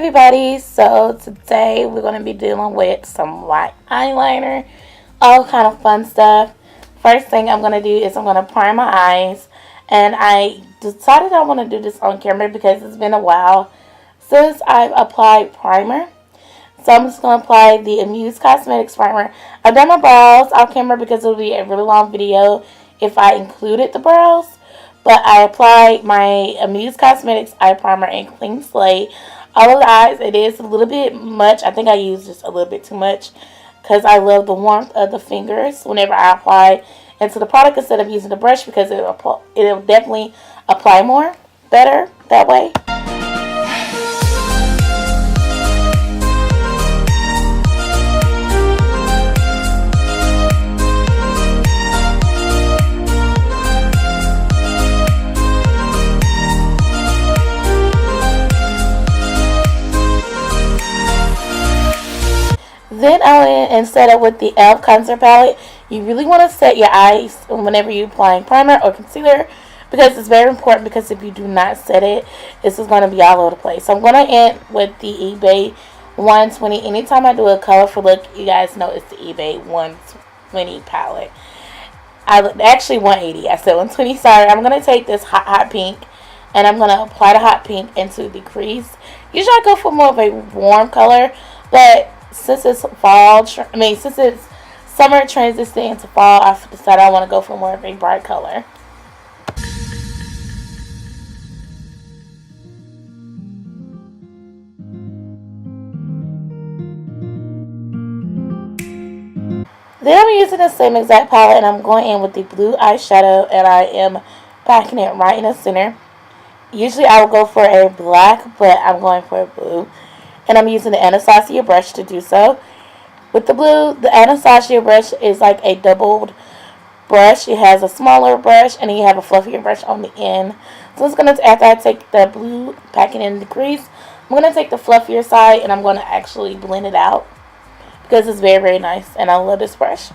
everybody, so today we're going to be dealing with some white eyeliner, all kind of fun stuff. First thing I'm going to do is I'm going to prime my eyes, and I decided I want to do this on camera because it's been a while since I've applied primer. So I'm just going to apply the Amuse Cosmetics primer. I've done my brows off camera because it would be a really long video if I included the brows. But I applied my Amuse Cosmetics eye primer in Clean Slate. All of the eyes, it is a little bit much. I think I used just a little bit too much because I love the warmth of the fingers whenever I apply into the product instead of using the brush, because it'll definitely apply more better that way. Then I went and set up with the e.l.f. contour palette. You really want to set your eyes whenever you're applying primer or concealer, because it's very important, because if you do not set it, this is going to be all over the place. So I'm going to end with the eBay 120. Anytime I do a colorful look, you guys know it's the eBay 120 palette. Actually 180. I said 120. Sorry. I'm going to take this hot pink, and I'm going to apply the hot pink into the crease. Usually I go for more of a warm color, but since it's since it's summer transitioning into fall, I decided I want to go for more of a bright color. Then I'm using the same exact palette, and I'm going in with the blue eyeshadow, and I am packing it right in the center. Usually I would go for a black, but I'm going for a blue. And I'm using the Anastasia brush to do so. With the blue, the Anastasia brush is like a doubled brush. It has a smaller brush, and then you have a fluffier brush on the end. So it's gonna, after I take the blue, packing in the crease, I'm gonna take the fluffier side, and I'm gonna actually blend it out because it's very, very nice, and I love this brush.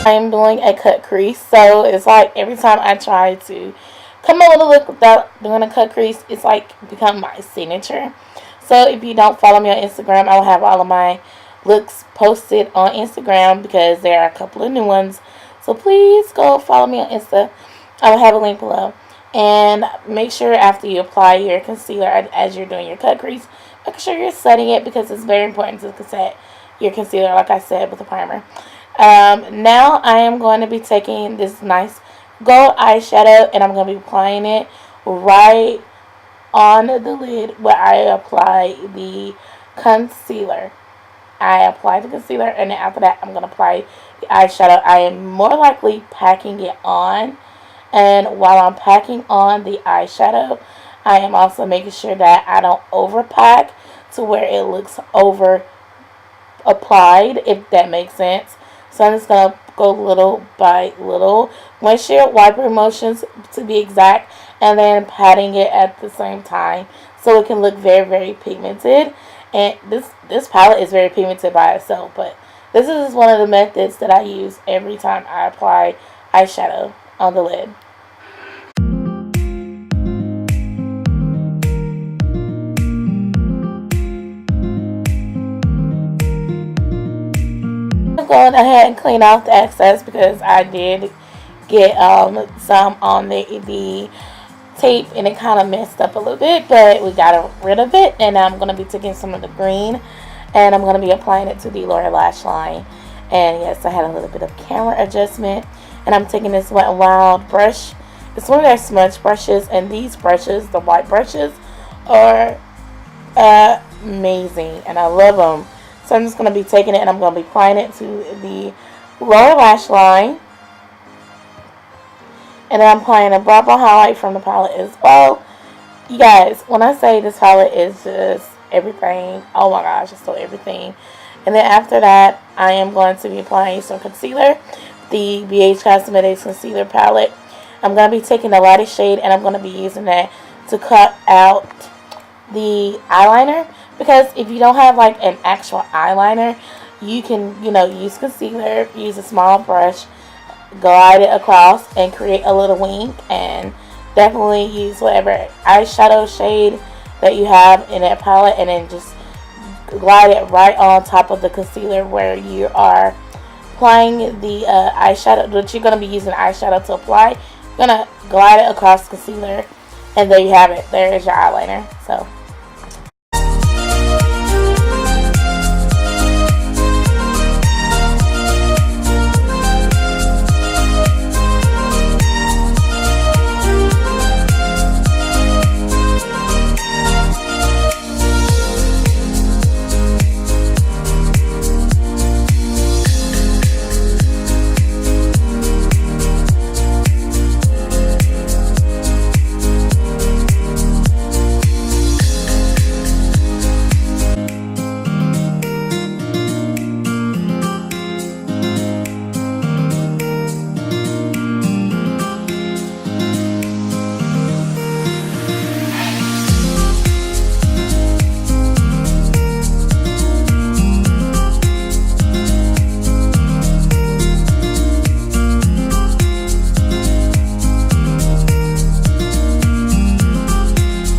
I am doing a cut crease, so it's like every time I try to come up with a look without doing a cut crease, it's like become my signature. So if you don't follow me on Instagram, I will have all of my looks posted on Instagram, because there are a couple of new ones. So please go follow me on Insta. I will have a link below. And make sure after you apply your concealer, as you're doing your cut crease, make sure you're setting it, because it's very important to set your concealer, like I said, with the primer. Now I am going to be taking this nice gold eyeshadow, and I'm going to be applying it right on the lid where I apply the concealer. I apply the concealer, and then after that I'm going to apply the eyeshadow. I am more likely packing it on, and while I'm packing on the eyeshadow, I am also making sure that I don't overpack to where it looks over applied, if that makes sense. So I'm just going to go little by little, windshield wiper motions to be exact, and then patting it at the same time so it can look very, very pigmented. And this palette is very pigmented by itself, but this is one of the methods that I use every time I apply eyeshadow on the lid. Going ahead and clean off the excess, because I did get some on the tape, and it kind of messed up a little bit, but we got rid of it. And I'm going to be taking some of the green, and I'm going to be applying it to the lower lash line. And yes, I had a little bit of camera adjustment, and I'm taking this Wet n Wild brush. It's one of their smudge brushes, and these brushes, the white brushes, are amazing, and I love them. So I'm just going to be taking it, and I'm going to be applying it to the lower lash line. And then I'm applying a brow bone highlight from the palette as well. You guys, when I say this palette is just everything, oh my gosh, it's so everything. And then after that, I am going to be applying some concealer, the BH Cosmetics Concealer Palette. I'm going to be taking the lightest shade and I'm going to be using that to cut out the eyeliner. Because if you don't have like an actual eyeliner, you can, use concealer, use a small brush, glide it across and create a little wing, and definitely use whatever eyeshadow shade that you have in that palette and then just glide it right on top of the concealer where you are applying the eyeshadow, that you're going to be using eyeshadow to apply. You're going to glide it across concealer and there you have it. There is your eyeliner. So